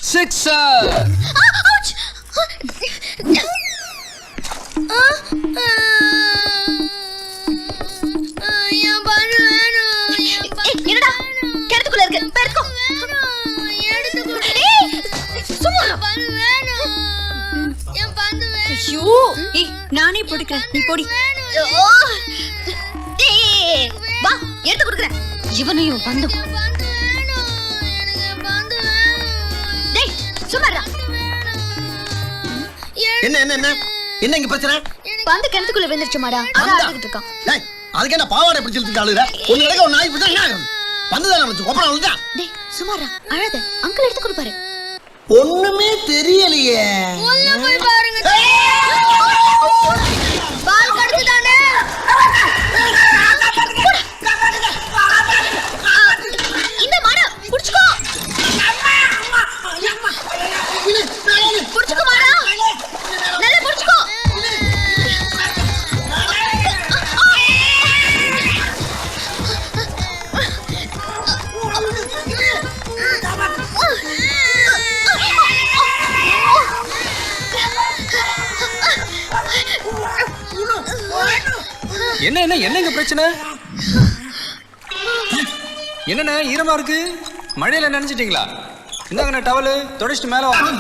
Sixer. என்னடா கிணத்துக்குள்ள இருக்கு பெருக்கோ ஐயோ ஏய் நானே போட்டுக்கிறேன் நீ போடி. வா எடுத்து கொடுக்குறேன். இவனையும் வந்து டேய் சும்மாடா. என்ன என்ன என்ன என்ன இங்க பிரச்சனை? பந்து கிணத்துக்குள்ள விழுந்துருச்சுமாடா. அதான் அழுதுட்டு இருக்கான். டேய் அதுக்கு என்ன பாவாடை பிடிச்சிட்டு இருக்க ஆளுடா? ஒன்னு நடக்க ஒரு நாய் பிடிச்சா என்ன ஆகும்? வந்துதான் நம்ம கொப்பரம் வந்துட்டா. டேய் சும்மாடா அழாத. அங்கிள் எடுத்து கொடுப்பாரு. ஒண்ணுமே தெரியலையே. உள்ள போய் பாருங்க. பால் கடிச்சுதானே? இந்த மாடா புடிச்சுக்கோ. புடிச்சுக்கோ மாடா. நல்லா புடிச்சுக்கோ. என்ன என்ன என்னங்க பிரச்சனை? என்னண்ணே ஈரமா இருக்கு? மழையில நினைச்சிட்டீங்களா? இந்தாங்கண்ணே டவலு தொடச்சிட்டு மேல வாங்க.